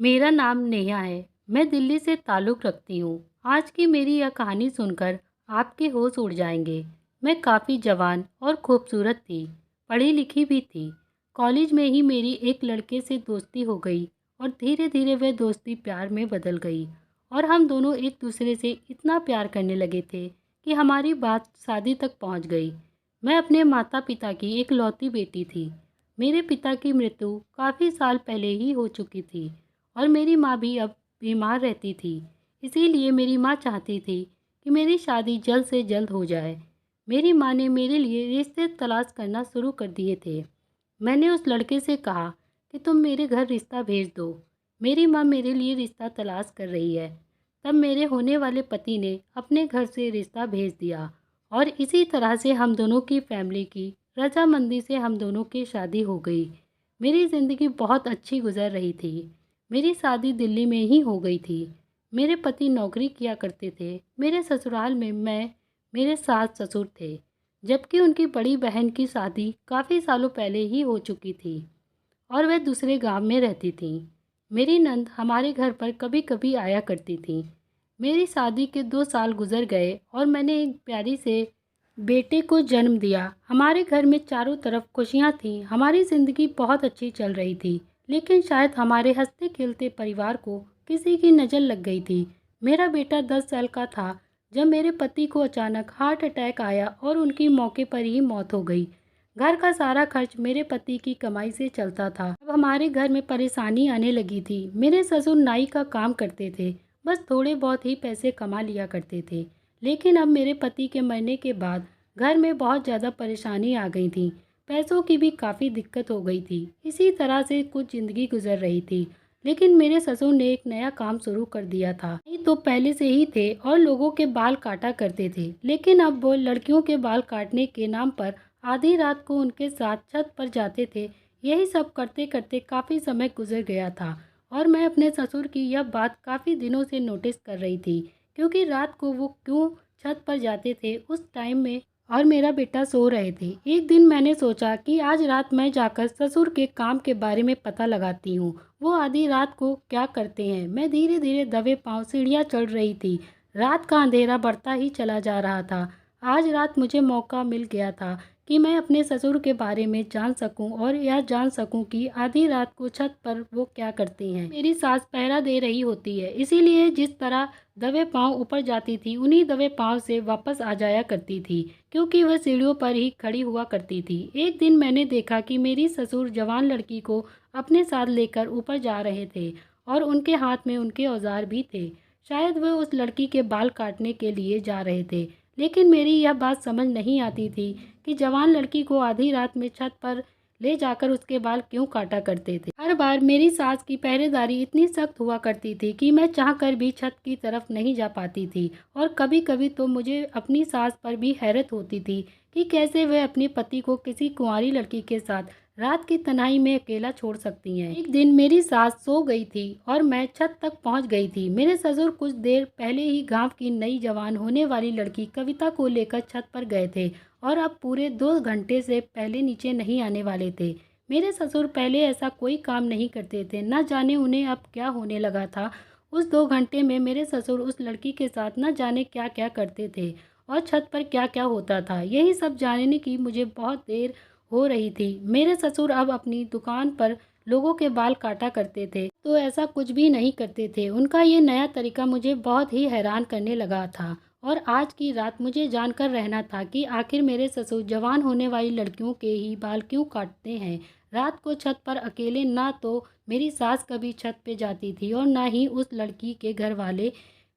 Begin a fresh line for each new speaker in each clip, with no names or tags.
मेरा नाम नेहा है। मैं दिल्ली से ताल्लुक़ रखती हूँ। आज की मेरी यह कहानी सुनकर आपके होश उड़ जाएंगे। मैं काफ़ी जवान और खूबसूरत थी, पढ़ी लिखी भी थी। कॉलेज में ही मेरी एक लड़के से दोस्ती हो गई और धीरे धीरे वह दोस्ती प्यार में बदल गई और हम दोनों एक दूसरे से इतना प्यार करने लगे थे कि हमारी बात शादी तक पहुँच गई। मैं अपने माता पिता की इकलौती बेटी थी। मेरे पिता की मृत्यु काफ़ी साल पहले ही हो चुकी थी और मेरी माँ भी अब बीमार रहती थी। इसीलिए मेरी माँ चाहती थी कि मेरी शादी जल्द से जल्द हो जाए। मेरी माँ ने मेरे लिए रिश्ते तलाश करना शुरू कर दिए थे। मैंने उस लड़के से कहा कि तुम मेरे घर रिश्ता भेज दो। मेरी माँ मेरे लिए रिश्ता तलाश कर रही है। तब मेरे होने वाले पति ने अपने घर से रिश्ता भेज दिया और इसी तरह से हम दोनों की फैमिली की रजामंदी से हम दोनों की शादी हो गई। मेरी ज़िंदगी बहुत अच्छी गुजर रही थी। मेरी शादी दिल्ली में ही हो गई थी। मेरे पति नौकरी किया करते थे। मेरे ससुराल में मेरे सास ससुर थे, जबकि उनकी बड़ी बहन की शादी काफ़ी सालों पहले ही हो चुकी थी और वह दूसरे गांव में रहती थी। मेरी नंद हमारे घर पर कभी कभी आया करती थी। मेरी शादी के 2 साल गुजर गए और मैंने एक प्यारी से बेटे को जन्म दिया। हमारे घर में चारों तरफ खुशियां थीं। हमारी ज़िंदगी बहुत अच्छी चल रही थी, लेकिन शायद हमारे हंसते खेलते परिवार को किसी की नज़र लग गई थी। मेरा बेटा 10 साल का था जब मेरे पति को अचानक हार्ट अटैक आया और उनकी मौके पर ही मौत हो गई। घर का सारा खर्च मेरे पति की कमाई से चलता था। अब हमारे घर में परेशानी आने लगी थी। मेरे ससुर नाई का काम करते थे, बस थोड़े बहुत ही पैसे कमा लिया करते थे। लेकिन अब मेरे पति के मरने के बाद घर में बहुत ज़्यादा परेशानी आ गई थी। पैसों की भी काफ़ी दिक्कत हो गई थी। इसी तरह से कुछ ज़िंदगी गुजर रही थी। लेकिन मेरे ससुर ने एक नया काम शुरू कर दिया था। ये तो पहले से ही थे और लोगों के बाल काटा करते थे, लेकिन अब वो लड़कियों के बाल काटने के नाम पर आधी रात को उनके साथ छत पर जाते थे। यही सब करते करते काफ़ी समय गुजर गया था और मैं अपने ससुर की यह बात काफ़ी दिनों से नोटिस कर रही थी, क्योंकि रात को वो क्यों छत पर जाते थे उस टाइम में और मेरा बेटा सो रहे थे। एक दिन मैंने सोचा कि आज रात मैं जाकर ससुर के काम के बारे में पता लगाती हूँ। वो आधी रात को क्या करते हैं। मैं धीरे धीरे दबे पांव सीढ़ियाँ चढ़ रही थी। रात का अंधेरा बढ़ता ही चला जा रहा था। आज रात मुझे मौका मिल गया था कि मैं अपने ससुर के बारे में जान सकूं और यह जान सकूं कि आधी रात को छत पर वो क्या करती हैं। मेरी सास पहरा दे रही होती है, इसीलिए जिस तरह दबे पांव ऊपर जाती थी उन्हीं दबे पांव से वापस आ जाया करती थी, क्योंकि वह सीढ़ियों पर ही खड़ी हुआ करती थी। एक दिन मैंने देखा कि मेरी ससुर जवान लड़की को अपने साथ लेकर ऊपर जा रहे थे और उनके हाथ में उनके औजार भी थे। शायद वह उस लड़की के बाल काटने के लिए जा रहे थे। लेकिन मेरी यह बात समझ नहीं आती थी कि जवान लड़की को आधी रात में छत पर ले जाकर उसके बाल क्यों काटा करते थे। हर बार मेरी सास की पहरेदारी इतनी सख्त हुआ करती थी कि मैं चाहकर भी छत की तरफ नहीं जा पाती थी और कभी कभी तो मुझे अपनी सास पर भी हैरत होती थी कि कैसे वह अपने पति को किसी कुंवारी लड़की के साथ रात की तन्हाई में अकेला छोड़ सकती हैं। एक दिन मेरी सास सो गई थी और मैं छत तक पहुंच गई थी। मेरे ससुर कुछ देर पहले ही गांव की नई जवान होने वाली लड़की कविता को लेकर छत पर गए थे और अब पूरे 2 घंटे से पहले नीचे नहीं आने वाले थे। मेरे ससुर पहले ऐसा कोई काम नहीं करते थे, न जाने उन्हें अब क्या होने लगा था। उस 2 घंटे में मेरे ससुर उस लड़की के साथ न जाने क्या क्या करते थे और छत पर क्या क्या होता था, यही सब जानने की मुझे बहुत देर हो रही थी। मेरे ससुर अब अपनी दुकान पर लोगों के बाल काटा करते थे, तो ऐसा कुछ भी नहीं करते थे। उनका ये नया तरीका मुझे बहुत ही हैरान करने लगा था और आज की रात मुझे जानकर रहना था कि आखिर मेरे ससुर जवान होने वाली लड़कियों के ही बाल क्यों काटते हैं। रात को छत पर अकेले ना तो मेरी सास कभी छत पे जाती थी और ना ही उस लड़की के घर वाले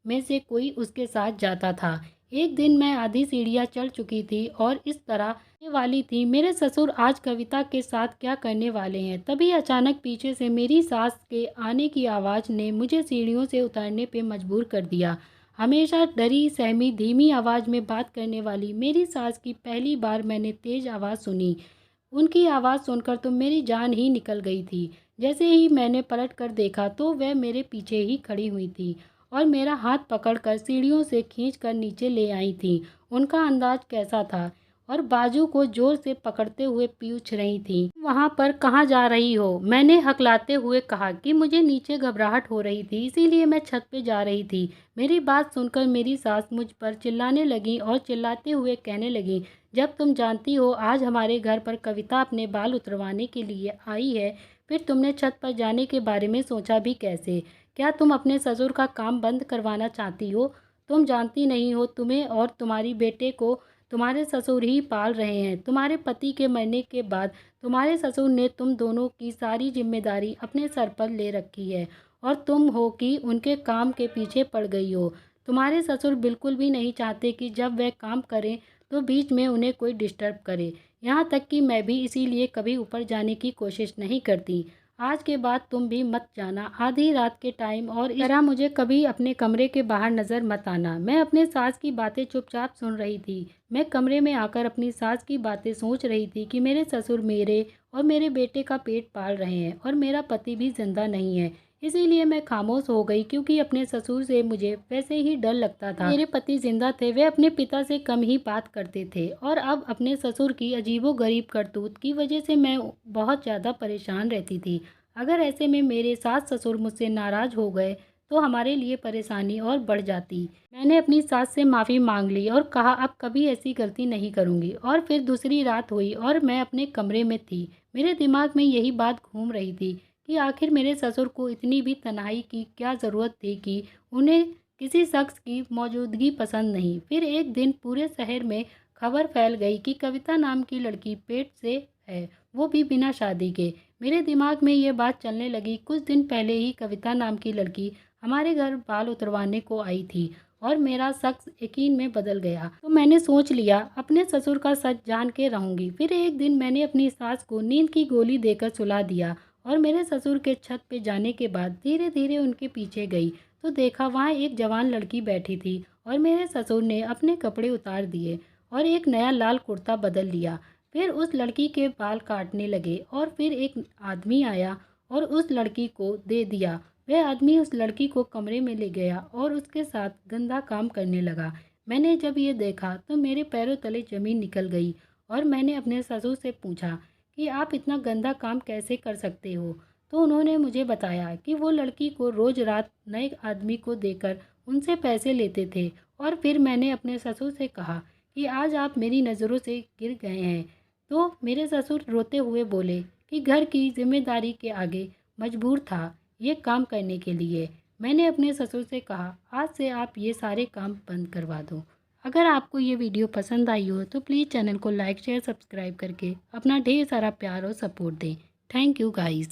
में से कोई उसके साथ जाता था। एक दिन मैं आधी सीढ़ियाँ चढ़ चुकी थी और इस तरह वाली थी मेरे ससुर आज कविता के साथ क्या करने वाले हैं। तभी अचानक पीछे से मेरी सास के आने की आवाज़ ने मुझे सीढ़ियों से उतरने पे मजबूर कर दिया। हमेशा डरी सहमी धीमी आवाज़ में बात करने वाली मेरी सास की पहली बार मैंने तेज़ आवाज़ सुनी। उनकी आवाज़ सुनकर तो मेरी जान ही निकल गई थी। जैसे ही मैंने पलट कर देखा तो वह मेरे पीछे ही खड़ी हुई थी और मेरा हाथ पकड़कर सीढ़ियों से खींच कर नीचे ले आई थी। उनका अंदाज कैसा था? और बाजू को जोर से पकड़ते हुए पूछ रही थी, वहाँ पर कहाँ जा रही हो? मैंने हकलाते हुए कहा कि मुझे नीचे घबराहट हो रही थी, इसीलिए मैं छत पे जा रही थी। मेरी बात सुनकर मेरी सास मुझ पर चिल्लाने लगी और चिल्लाते हुए कहने लगी, जब तुम जानती हो आज हमारे घर पर कविता अपने बाल उतरवाने के लिए आई है, फिर तुमने छत पर जाने के बारे में सोचा भी कैसे? क्या तुम अपने ससुर का काम बंद करवाना चाहती हो? तुम जानती नहीं हो, तुम्हें और तुम्हारी बेटे को तुम्हारे ससुर ही पाल रहे हैं। तुम्हारे पति के मरने के बाद तुम्हारे ससुर ने तुम दोनों की सारी जिम्मेदारी अपने सर पर ले रखी है और तुम हो कि उनके काम के पीछे पड़ गई हो। तुम्हारे ससुर बिल्कुल भी नहीं चाहते कि जब वह काम करें तो बीच में उन्हें कोई डिस्टर्ब करे। यहाँ तक कि मैं भी इसीलिए कभी ऊपर जाने की कोशिश नहीं करती। आज के बाद तुम भी मत जाना आधी रात के टाइम, और इस तरह मुझे कभी अपने कमरे के बाहर नज़र मत आना। मैं अपने सास की बातें चुपचाप सुन रही थी। मैं कमरे में आकर अपनी सास की बातें सोच रही थी कि मेरे ससुर मेरे और मेरे बेटे का पेट पाल रहे हैं और मेरा पति भी जिंदा नहीं है। इसीलिए मैं खामोश हो गई, क्योंकि अपने ससुर से मुझे वैसे ही डर लगता था। मेरे पति जिंदा थे, वे अपने पिता से कम ही बात करते थे और अब अपने ससुर की अजीबोगरीब करतूत की वजह से मैं बहुत ज़्यादा परेशान रहती थी। अगर ऐसे में मेरे सास ससुर मुझसे नाराज़ हो गए तो हमारे लिए परेशानी और बढ़ जाती। मैंने अपनी सास से माफ़ी मांग ली और कहा अब कभी ऐसी गलती नहीं करूँगी। और फिर दूसरी रात हुई और मैं अपने कमरे में थी। मेरे दिमाग में यही बात घूम रही थी कि आखिर मेरे ससुर को इतनी भी तन्हाई की क्या ज़रूरत थी कि उन्हें किसी शख्स की मौजूदगी पसंद नहीं। फिर एक दिन पूरे शहर में खबर फैल गई कि कविता नाम की लड़की पेट से है, वो भी बिना शादी के। मेरे दिमाग में ये बात चलने लगी, कुछ दिन पहले ही कविता नाम की लड़की हमारे घर बाल उतरवाने को आई थी और मेरा शख्स यकीन में बदल गया। तो मैंने सोच लिया अपने ससुर का सच जान के रहूंगी। फिर एक दिन मैंने अपनी सास को नींद की गोली देकर सुला दिया और मेरे ससुर के छत पे जाने के बाद धीरे धीरे उनके पीछे गई तो देखा वहाँ एक जवान लड़की बैठी थी और मेरे ससुर ने अपने कपड़े उतार दिए और एक नया लाल कुर्ता बदल लिया। फिर उस लड़की के बाल काटने लगे और फिर एक आदमी आया और उस लड़की को दे दिया। वह आदमी उस लड़की को कमरे में ले गया और उसके साथ गंदा काम करने लगा। मैंने जब ये देखा तो मेरे पैरों तले ज़मीन निकल गई और मैंने अपने ससुर से पूछा कि आप इतना गंदा काम कैसे कर सकते हो। तो उन्होंने मुझे बताया कि वो लड़की को रोज़ रात नए आदमी को देकर उनसे पैसे लेते थे। और फिर मैंने अपने ससुर से कहा कि आज आप मेरी नज़रों से गिर गए हैं। तो मेरे ससुर रोते हुए बोले कि घर की जिम्मेदारी के आगे मजबूर था ये काम करने के लिए। मैंने अपने ससुर से कहा आज से आप ये सारे काम बंद करवा दो। अगर आपको ये वीडियो पसंद आई हो तो प्लीज़ चैनल को लाइक शेयर सब्सक्राइब करके अपना ढेर सारा प्यार और सपोर्ट दें। Thank you guys.